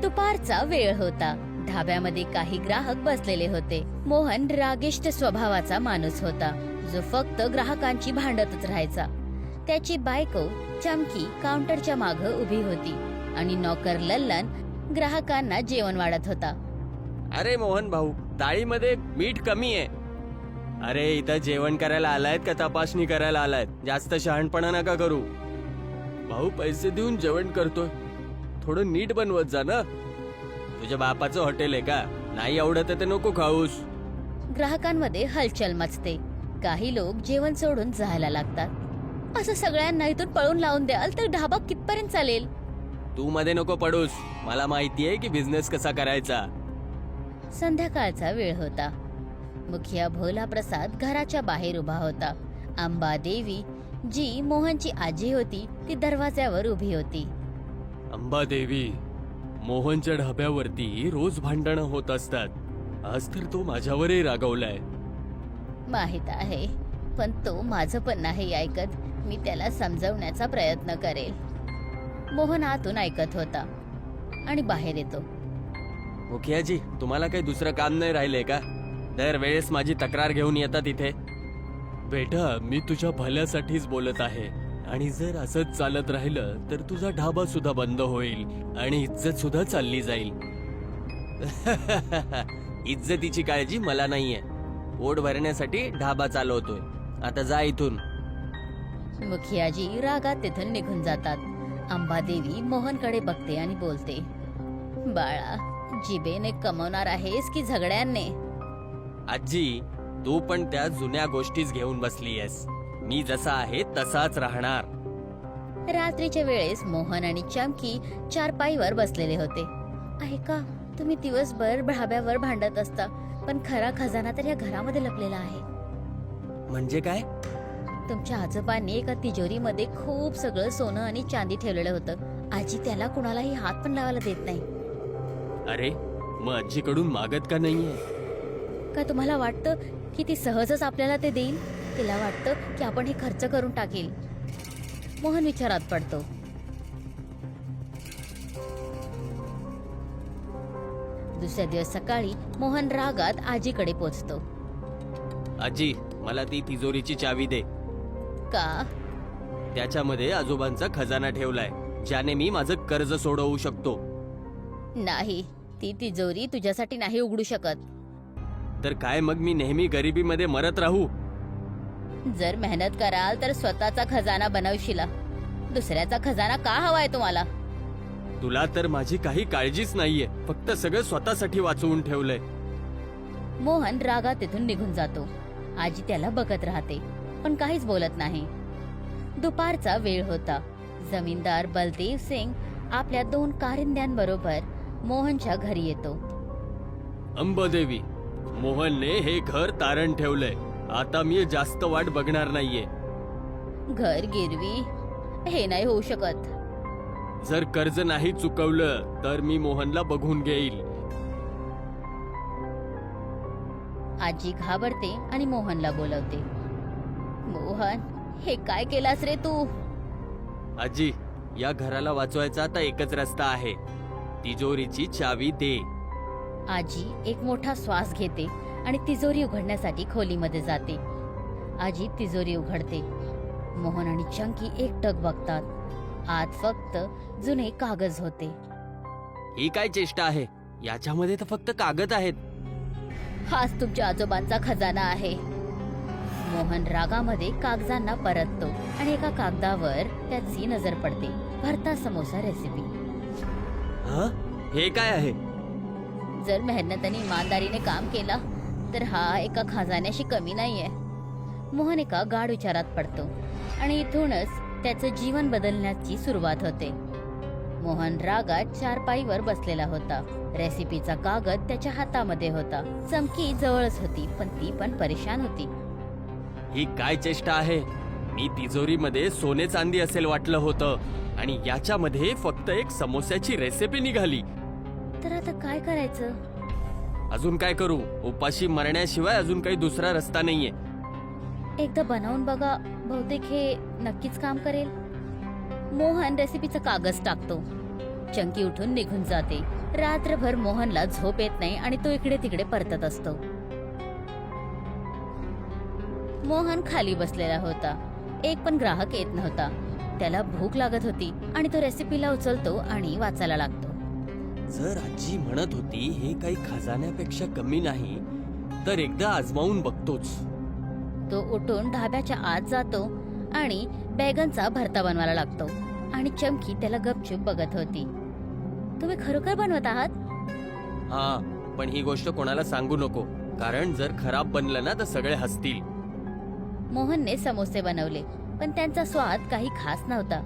दुपारचा वेळ होता. ढाब्यामध्ये काही ग्राहक बसलेले होते. मोहन रागिष्ट स्वभावाचा माणूस होता, जो फक्त ग्राहकांची भांडतच राहायचा. त्याची बायको चमकी काउंटरच्या मागे उभी होती आणि नौकर लल्लन ग्राहकांना जेवण वाढत होता. अरे मोहन भाऊ, थाळीमध्ये मीठ कमी आहे. अरे इथं जेवण करायला आलायत का तपासणी करायला आलायत? जास्त शहाणपणा नका करू. भाऊ पैसे देऊन जेवण करतोय, थोडं नीट बनवत जा ना. तुझ्या बापाचं हॉटेल आहे का? नाही आवडत ते नको खाऊस. ग्राहकांमध्ये हलचल मचते. काही लोक जेवण सोडून जायला लागतात. असं सगळ्यांना इथून पळून लावून द्याल तर ढाबा कितपर्यंत चालेल? तू मध्ये नको पडूस. मला माहितीये की बिझनेस कसा करायचा. संध्याकाळचा वेळ होता. मुखिया भोला प्रसाद घराच्या बाहेर उभा होता. अंबा देवी, जी मोहनची आजी होती, ती दरवाज्यावर उभी होती. अंबादेवी, मोहनच्या ढाब्यावरती रोज भांडणं होत असतात. आज तर तो माझ्यावरही रागवलाय. माहित आहे, पण तो माझं पण नाही ऐकत. मी त्याला समजवण्याचा प्रयत्न करेल. मोहन आतून ऐकत होता आणि बाहेर येतो. मुखियाजी, तुम्हाला काही दुसरं काम नाही राहिलंय का? दरवेळेस माझी तक्रार घेऊन येतात इथे. बेटा, मी तुझ्या भल्यासाठीच बोलत आहे. आणि जर असंच चालत राहिलं तर तुझा ढाबा सुद्धा बंद होईल आणि इज्जत सुद्धा चालली जाईल. इज्जतीची काळजी मला नाहीये. पोट भरण्यासाठी ढाबा चालवतोय. आता जा इथून. मुखियाजी रागात तिथून निघून जातात. अंबादेवी मोहनकडे बघते आणि बोलते, बाळा, जिबेने कमवणार आहेस की झगड्यांने? आजी, तू पण त्या जुन्या गोष्टीच घेऊन बसलीयस. मी जसा आहे तसाच राहणार. रात्रीच्या वेळेस मोहन आणि चमकी चारपाईवर बसलेले होते. ऐका, तुम्ही दिवसभर ढाब्यावर भांडत असता, पण खरा खजाना तर या घरामध्ये लपलेला आहे. म्हणजे काय? तुमच्या आजोबांनी एका तिजोरीमध्ये खूप सगळं सोनं आणि चांदी ठेवलेलं होतं. आजी त्याला कुणालाही हात पण लावायला देत नाही. अरे, मग आजीकडून मागत का नाहीये? का तुम्हाला वाटतं की ती सहजच आपल्याला ते देईल? तिला वाटतं की आपण हे खर्च करून टाकेल. मोहन विचारात पडतो. दुसऱ्या दिवस सकाळी मोहन रागात आजीकडे पोचतो. आजी, मला ती तिजोरीची चावी दे. का? त्याच्यामध्ये आजोबांचा खजाना ठेवलाय, ज्याने मी माझं कर्ज सोडवू शकतो. नाही, ती तिजोरी तुझ्यासाठी नाही उघडू शकत. तर काय मग मी नेहमी गरिबीमध्ये मरत राहू? जर मेहनत कराल तर स्वतःचा खजाना बनवशीला. दुसऱ्याचा खजाना का हवाय तुम्हाला? तुला तर माझी काही काळजीच नाहीये. फक्त सगळं स्वतःसाठी वाचवून ठेवलंय. मोहन रागात तिथून निघून जातो. आजी त्याला बघत राहते, पण काहीच बोलत नाही. दुपारचा वेळ होता. जमीनदार बलदेव सिंग आपल्या 2 कारिंद्यांबरोबर मोहनच्या घरी येतो. अंबादेवी, मोहनने हे घर तारण ठेवलंय. आता मी जास्त वाट बघणार नाहीये. घर गिरवी? हे नाही होऊ शकत. जर कर्ज नाही चुकवलं तर मी मोहनला बघून घेईल. आजी घाबरते आणि मोहनला बोलवते. मोहन, हे काय केलास रे तू? आजी, या घराला वाचवायचा आता एकच रस्ता आहे. तिजोरीची चावी दे. आजी एक मोठा श्वास घेते आणि तिजोरी उघडण्यासाठी खोलीमध्ये जाते. आजी तिजोरी उघडते. मोहन आणि चंकी एकटक बघतात. आत फक्त जुने कागद होते. ही काय चेष्टा आहे? याच्यामध्ये तर फक्त कागद आहेत. हाच तुमच्या आजोबांचा खजाना आहे. मोहन रागामध्ये कागदांना परततो आणि एका कागदावर त्याची नजर पडते. भरता समोसा रेसिपी. हा? हे काय आहे? जर मेहनत आणि इमानदारीने काम केला तर हा एका खजान्याशी कमी नाहीये. मोहन एका गाढ विचारात पडतो आणि इथूनच त्याचं जीवन बदलण्याची सुरुवात होते. मोहन रागात चारपाईवर बसलेला होता. रेसिपीचा कागद त्याच्या हातामध्ये होता. चमकी जवळच होती, पण ती पण परेशान होती. ही काय चेष्टा आहे? मी तिजोरीमध्ये सोने चांदी असेल वाटलं होतं आणि याच्यामध्ये फक्त एक समोस्याची रेसिपी निघाली. तर आता काय करायचं? अजून काय करू? उपाशी मरण्याशिवाय अजून काही दुसरा रस्ता नाहीये. एकदा बनवून बघा, बहुतेक हे नक्कीच काम करेल. मोहन रेसिपीचा कागद टाकतो. चंकी उठून निघून जाते. रात्रभर मोहनला झोप येत नाही आणि तो इकडे तिकडे परतत असतो. मोहन खाली बसलेला होता. एक पण ग्राहक येत नव्हता. त्याला भूक लागत होती आणि तो रेसिपीला उचलतो आणि वाचायला लागतो. जर आजी म्हणत होती हे काही खजान्यापेक्षा कमी नाही, तर एकदा आजमावून बघतोच. तो उठून ढाब्याच्या आत जातो आणि बैगनचा भरता बनवायला लागतो आणि चमकी त्याला गपचूप बघत होती. तुम्ही खरोखर बनवत आहात? हा, पण ही गोष्ट कोणाला सांगू नको, कारण जर खराब बनलं ना तर सगळे हसतील. मोहनने समोसे बनवले, पण त्यांचा स्वाद काही खास नव्हता.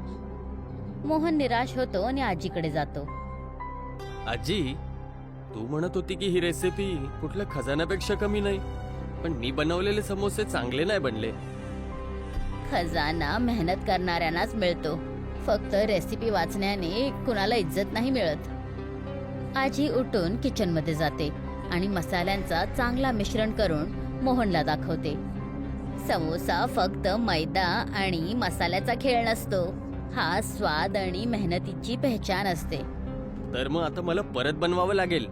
मोहन निराश होतो आणि आजीकडे जातो. आजी, तू म्हणत होती की ही रेसिपी कुठल्या खजान्यापेक्षा कमी नाही, पण मी बनवलेले समोसे चांगले नाही बनले. खजाना मेहनत करणाऱ्यांनाच मिळतो, फक्त रेसिपी वाचण्याने कुणाला इज्जत नाही मिळत. आजी उठून किचन मध्ये जाते आणि मसाल्यांचा चांगला मिश्रण करून मोहनला दाखवते. समोसा फक्त मैदा आणि मसाल्याचा खेळ नसतो, हा स्वाद आणि मेहनतीची पहचान असते. तर मग आता मला परत बनवावं लागेल.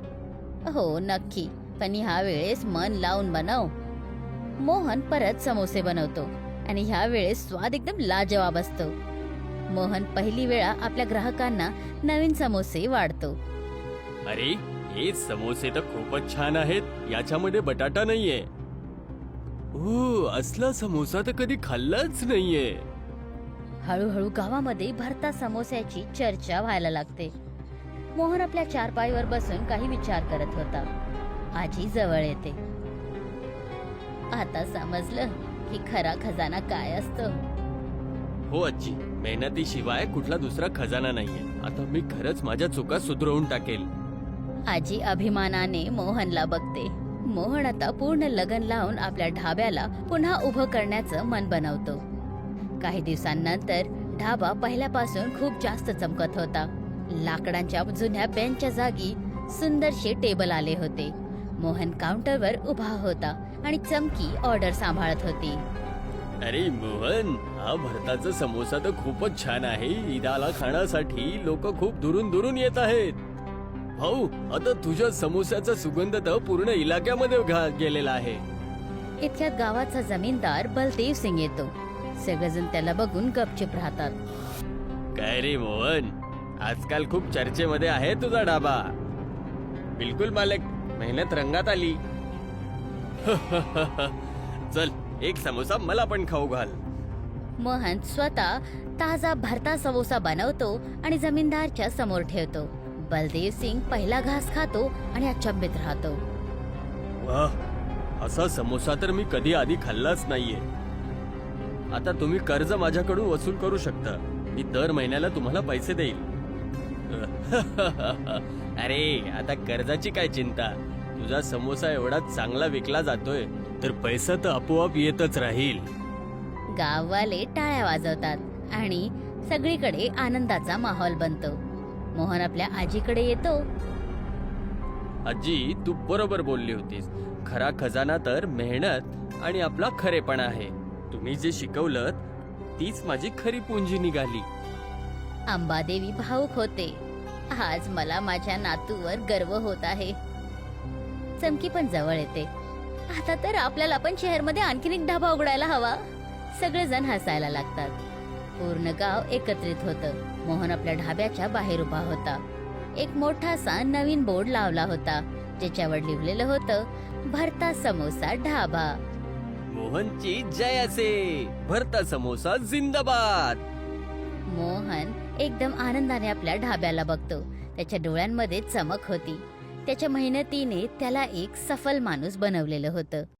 हो नक्की, पण ह्या वेळेस मन लावून बनव. मोहन परत समोसे बनवतो आणि ह्या वेळेस स्वाद एकदम लाजवाब असतो. मोहन पहिली वेळा आपल्या ग्राहकांना नवीन समोसे वाढतो. अरे, हे समोसे तर खूपच छान आहेत. याच्यामध्ये बटाटा नाहीये. असला समोसा तर कधी खाल्लाच नाहीये. हळूहळू गावामध्ये भरता समोस्याची चर्चा व्हायला लागते. मोहन आपल्या चारपाईवर बसून काही विचार करत होता. आजी जवळ येते. आता समजलं की खरा खजाना काय असतो. हो आजी, मेहनतीशिवाय कुठला दुसरा खजाना नाहीये. आता मी खरंच माझ्या चुका सुधारवून टाकेल. आजी अभिमानाने मोहनला बघते. मोहन आता पूर्ण लगन लावून आपल्या ढाब्याला पुन्हा उभं करण्याचं मन बनवतो. काही दिवसांनंतर ढाबा पहिल्यापासून खूप जास्त चमकत होता. लाकडांच्या जुन्या बेंचच्या जागी सुंदरशे टेबल आले होते. मोहन काउंटरवर उभा होता आणि चमकी ऑर्डर सांभाळत होती. अरे मोहन, हा भरताचा समोसा तर खूपच छान आहे. ईदाला खाण्यासाठी लोक खूप दुरून दुरून येत आहेत. भाऊ, आता तुझ्या समोस्याचा सुगंध तर पूर्ण इलाक्यामध्ये गेलेला आहे. इतक्यात गावाचा जमीनदार बलदेव सिंग येतो. सगळेजण त्याला बघून गपचूप राहतात. काय रे मोहन, आजकाल खूप चर्चेमध्ये आहे तुझा ढाबा. बिलकुल मालक, मेहनत रंगात आली. चल, एक समोसा मला पण खाऊ घाल. मोहन स्वतः ताजा भरता समोसा बनवतो आणि जमीनदारच्या समोर ठेवतो. बलदेव सिंग पहिला घास खातो आणि अचंबित राहतो. वाह, असा समोसा तर मी कधी आधी खाल्लाच नाहीये. आता तुम्ही कर्ज माझ्याकडून वसूल करू शकता. मी दर महिन्याला तुम्हाला पैसे देईल. अरे, आता कर्जाची काय चिंता. तुझा समोसा एवढा चांगला विकला जातोय तर पैसा तर आपोआप येतच राहील. गाववाले टाळ्या वाजवतात आणि सगळीकडे आनंदाचा माहोल बनतो. मोहन आपल्या आजीकडे येतो. आजी, तू बरोबर बोलली होतीस. खरा खजाना तर मेहनत आणि आपला खरेपणा आहे. तुम्ही जे शिकवलं तीच माझी खरी पुंजी निघाली. अंबादेवी भाऊक होते. आज मला माझ्या नातूवर गर्व होत आहे. चमकी पण जवळ येते. आता तर आपल्याला पण शहरमध्ये आणखीन एक ढाबा उघडायला हवा. सगळेजण हसायला लागतात. पूर्ण गाव एकत्रित होतं. मोहन आपल्या ढाब्याच्या बाहेर उभा होता. एक मोठासा नवीन बोर्ड लावला होता, ज्याच्यावर लिहिलेलं होतं, भरता समोसा ढाबा. मोहनची जय असे. भरता समोसा जिंदाबाद. मोहन एकदम आनंदाने आपल्या ढाब्याला बघतो. त्याच्या डोळ्यांमध्ये चमक होती. त्याच्या मेहनतीने त्याला एक सफल माणूस बनवलेलं होतं.